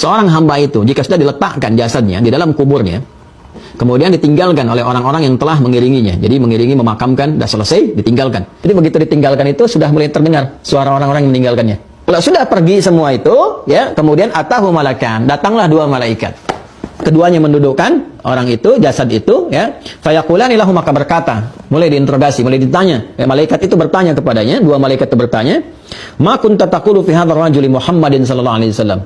seorang hamba itu jika sudah diletakkan jasadnya di dalam kuburnya, kemudian ditinggalkan oleh orang-orang yang telah mengiringinya. Jadi mengiringi, memakamkan, sudah selesai, ditinggalkan. Jadi begitu ditinggalkan itu sudah mulai terdengar suara orang-orang yang meninggalkannya. Kalau sudah pergi semua itu, ya, kemudian atahu malakan, datanglah dua malaikat. Keduanya mendudukkan orang itu, jasad itu, ya. Fayaqulani lahu, maka berkata, mulai diinterogasi, mulai ditanya. Ya, malaikat itu bertanya kepadanya, dua malaikat itu bertanya, "Ma kunta taqulu fi hadzal rajuli Muhammadin sallallahu alaihi wasallam?"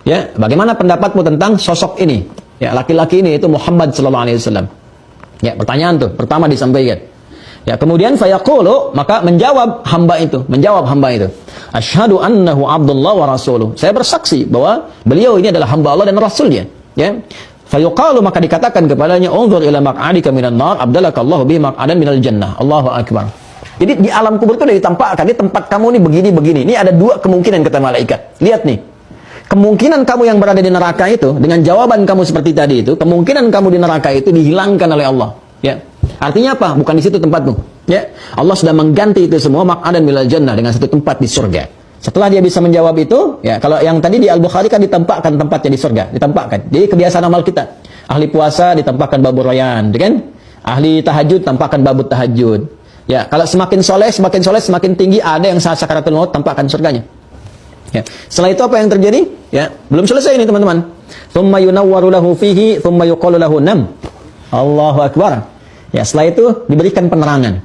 Ya, bagaimana pendapatmu tentang sosok ini? Ya, laki-laki ini itu Muhammad sallallahu alaihi wasallam. Ya, pertanyaan tuh pertama disampaikan. Ya, kemudian fayaqulu, maka menjawab hamba itu, asyhadu annahu abdullah wa rasuluh. Saya bersaksi bahwa beliau ini adalah hamba Allah dan rasulnya. Ya. Fayuqalu, maka dikatakan kepadanya, unzur ila maq'adika minan nar abdalakallahu bi maq'adan minal jannah. Allahu akbar. Jadi di alam kubur itu sudah ditampakkan, di tempat kamu ini begini. Ini ada dua kemungkinan, kata malaikat. Lihat nih. Kemungkinan kamu yang berada di neraka itu, dengan jawaban kamu seperti tadi itu, kemungkinan kamu di neraka itu dihilangkan oleh Allah. Ya. Artinya apa? Bukan di situ tempatmu. Ya. Allah sudah mengganti itu semua maq'adan minal jannah dengan satu tempat di surga. Setelah dia bisa menjawab itu, ya, kalau yang tadi di Al-Bukhari kan ditempatkan tempatnya di surga, ditempatkan. Jadi kebiasaan amal kita. Ahli puasa ditempatkan babur rayyan, kan? Ahli tahajud tempatkan babut tahajud. Ya, kalau semakin soleh, semakin tinggi, ada yang saat sakaratul maut tempatkan surganya. Ya. Setelah itu apa yang terjadi? Ya, belum selesai ini teman-teman. Tsumma yunawwaru lahu fihi, tsumma yuqalu lahu nam. Allahu akbar. Ya, setelah itu diberikan penerangan.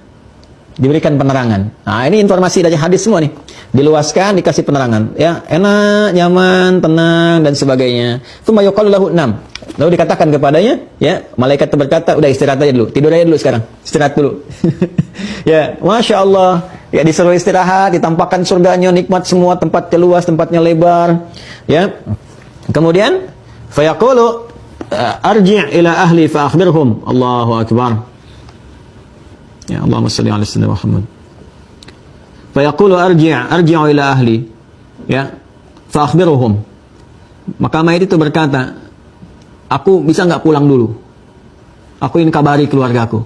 Nah, ini informasi dari hadis semua nih. Diluaskan, dikasih penerangan. Ya, enak, nyaman, tenang dan sebagainya. Tsumma yuqalu lahu nam. Lalu dikatakan kepadanya, ya, malaikat itu berkata, udah istirahat aja dulu. Tidur aja dulu sekarang. Istirahat dulu. Ya, Masya Allah. Ya, disuruh istirahat, ditampakkan surganya, nikmat semua, tempatnya luas, tempatnya lebar. Ya. Kemudian fayaqulu arji' ila ahli fa akhbirhum. Allahu akbar. Ya, Allahumma shalli ala sayyidina Muhammad. Fa yaqulu arji'u ila ahli, ya, fa akhbiruhum. Maka mayit itu berkata, aku bisa enggak pulang dulu? Aku ingin kabari keluargaku.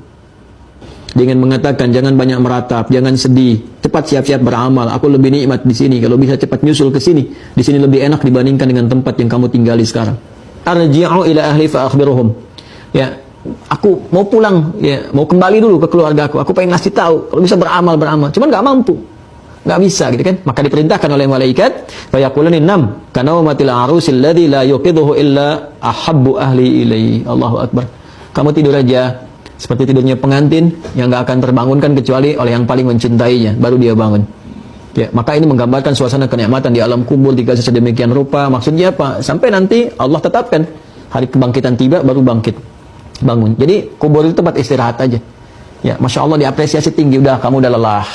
Dengan mengatakan, jangan banyak meratap, jangan sedih, cepat siap-siap beramal. Aku lebih nikmat di sini. Kalau bisa cepat nyusul ke sini. Di sini lebih enak dibandingkan dengan tempat yang kamu tinggali sekarang. Arji'u ila ahli fa akhbiruhum. Ya, aku mau pulang, ya, mau kembali dulu ke keluargaku. Aku pengen ngasih tahu, kalau bisa beramal. Cuman nggak mampu, nggak bisa, gitu kan? Maka diperintahkan oleh malaikat, fayaqulani nam, kanaumatil arusil ladzi la yuqidhuhu illa ahabbu ahli ilaihi. Allahu akbar. Kamu tidur aja seperti tidurnya pengantin yang nggak akan terbangunkan kecuali oleh yang paling mencintainya, baru dia bangun. Ya, maka ini menggambarkan suasana kenikmatan di alam kubur jika sedemikian rupa. Maksudnya apa? Sampai nanti Allah tetapkan hari kebangkitan tiba, baru bangkit, bangun. Jadi kubur itu tempat istirahat aja. Ya, Masya Allah, diapresiasi tinggi. Udah, kamu udah lelah,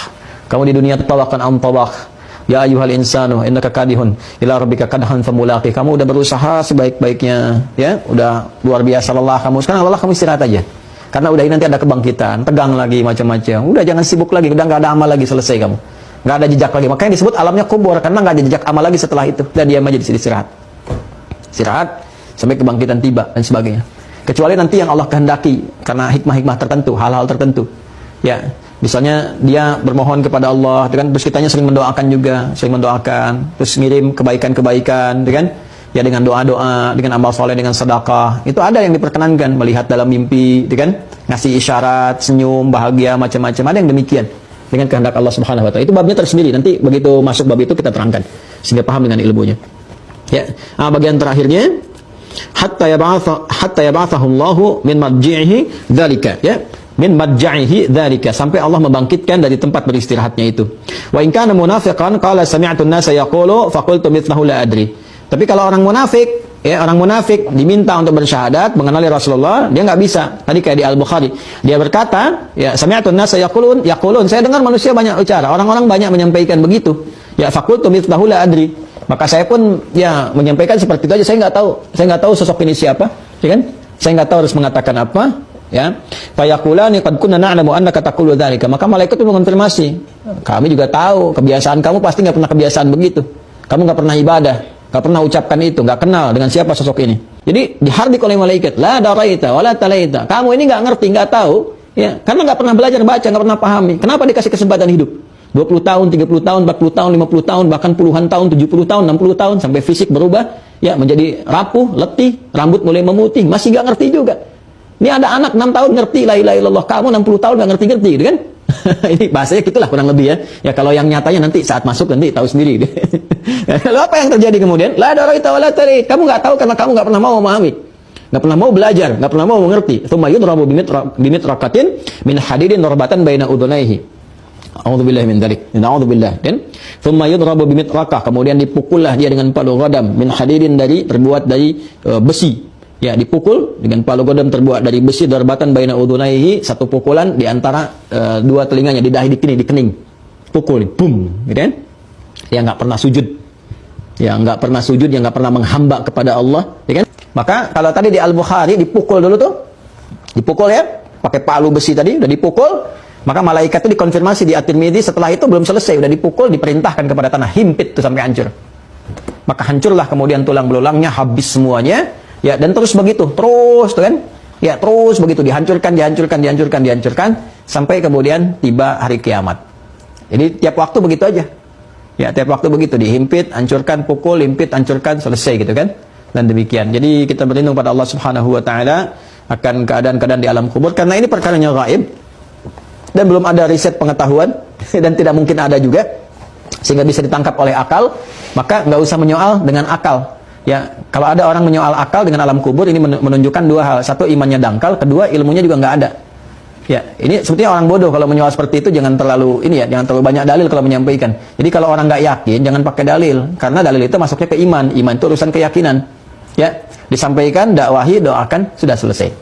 kamu di dunia tawakan am tawak. Ya ayyuhal insanu innaka kadihun ila rabbika kadhan famulaqi. Kamu udah berusaha sebaik-baiknya, ya, udah luar biasa lelah kamu. Sekarang lelah, kamu istirahat aja. Karena udah ini nanti ada kebangkitan, tegang lagi macam-macam. Udah, jangan sibuk lagi, udah nggak ada amal lagi, selesai kamu. Nggak ada jejak lagi. Makanya disebut alamnya kubur, karena nggak ada jejak amal lagi setelah itu. Udah, diam aja di sini, istirahat sampai kebangkitan tiba dan sebagainya. Kecuali nanti yang Allah kehendaki karena hikmah-hikmah tertentu, hal-hal tertentu. Ya, misalnya dia bermohon kepada Allah, kan, terus kitanya sering mendoakan, terus ngirim kebaikan-kebaikan, kan? Ya, dengan doa-doa, dengan amal soleh, dengan sedekah. Itu ada yang diperkenankan, melihat dalam mimpi, kan? Ngasih isyarat, senyum, bahagia, macam-macam. Ada yang demikian dengan kehendak Allah Subhanahu wa taala. Itu babnya tersendiri. Nanti begitu masuk bab itu kita terangkan sehingga paham dengan ilmunya. Ya. Nah, bagian terakhirnya hatta yab'athahullahu min marji'ihi dzalika, ya, min marji'ihi dzalika, sampai Allah membangkitkan dari tempat beristirahatnya itu. Wa in kana munafiqan qala sami'tu an-nasa yaqulu fa qultu mithlahu la adri. Tapi kalau orang munafik, ya, orang munafik diminta untuk bersyahadat mengenali Rasulullah, dia nggak bisa. Tadi kayak di Al-Bukhari, dia berkata, ya, sami'tu an-nasa yaqulun, saya dengar manusia banyak bicara, orang-orang banyak menyampaikan begitu. Ya, fa qultu mithlahu la adri. Maka saya pun, ya, menyampaikan seperti itu aja. Saya nggak tahu sosok ini siapa, ya kan? Saya nggak tahu harus mengatakan apa, ya. Fayaqulani qad kunna na'lamu annaka taqulu dzalika. Maka malaikat itu mengonfirmasi, kami juga tahu kebiasaan kamu pasti nggak pernah kebiasaan begitu. Kamu nggak pernah ibadah, nggak pernah ucapkan itu, nggak kenal dengan siapa sosok ini. Jadi dihardik oleh malaikat, la daraita wala talaita. Kamu ini nggak ngerti, nggak tahu, ya, karena nggak pernah belajar baca, nggak pernah pahami. Kenapa dikasih kesempatan hidup? 20 tahun, 30 tahun, 40 tahun, 50 tahun, bahkan puluhan tahun, 70 tahun, 60 tahun, sampai fisik berubah, ya menjadi rapuh, letih, rambut mulai memutih, masih gak ngerti juga. Ini ada anak 6 tahun ngerti la ilaha illallah, kamu 60 tahun gak ngerti-ngerti, gitu kan? Ini bahasanya gitulah kurang lebih ya. Ya kalau yang nyatanya nanti saat masuk nanti tahu sendiri. Lalu apa yang terjadi kemudian? La daraita wala tarid. Kamu nggak tahu karena kamu nggak pernah mau memahami, nggak pernah mau belajar, nggak pernah mau mengerti. Tsumma yudrabu bimitraqatin min hadidin darbatan baina udunaihi. A'udzubillahi min dzalik. Na'udzubillah. Dan tsumma yudrabu bimitraqah, kemudian dipukullah dia dengan palu ghadam min hadidin terbuat dari besi. Ya, dipukul dengan palu godam terbuat dari besi, darbatan baina udunaihi, satu pukulan di antara dua telinganya, di dahi, di kening. Pukul, boom, gitu kan? Yang nggak pernah sujud. Yang nggak pernah sujud, yang nggak pernah menghamba kepada Allah, ya kan? Maka kalau tadi di Al-Bukhari dipukul dulu tuh. Dipukul ya, pakai palu besi tadi udah dipukul, maka malaikat itu dikonfirmasi di At-Tirmidzi, setelah itu belum selesai, udah dipukul, diperintahkan kepada tanah, himpit tuh sampai hancur. Maka hancurlah kemudian tulang belulangnya, habis semuanya. Ya, dan terus begitu, terus tuh kan? Ya, terus begitu dihancurkan sampai kemudian tiba hari kiamat. Jadi tiap waktu begitu aja. Ya, tiap waktu begitu, dihimpit, hancurkan, pukul, himpit, hancurkan, selesai gitu kan? Dan demikian. Jadi kita berlindung pada Allah Subhanahu wa taala akan keadaan-keadaan di alam kubur karena ini perkaranya gaib dan belum ada riset pengetahuan dan tidak mungkin ada juga sehingga bisa ditangkap oleh akal, maka nggak usah menyoal dengan akal. Ya, kalau ada orang menyoal akal dengan alam kubur, ini menunjukkan dua hal. Satu, imannya dangkal. Kedua, ilmunya juga nggak ada. Ya, ini sebetulnya orang bodoh kalau menyoal seperti itu, jangan terlalu jangan terlalu banyak dalil kalau menyampaikan. Jadi kalau orang nggak yakin, jangan pakai dalil, karena dalil itu masuknya ke iman. Iman itu urusan keyakinan. Ya, disampaikan, dakwahi, doakan, sudah selesai.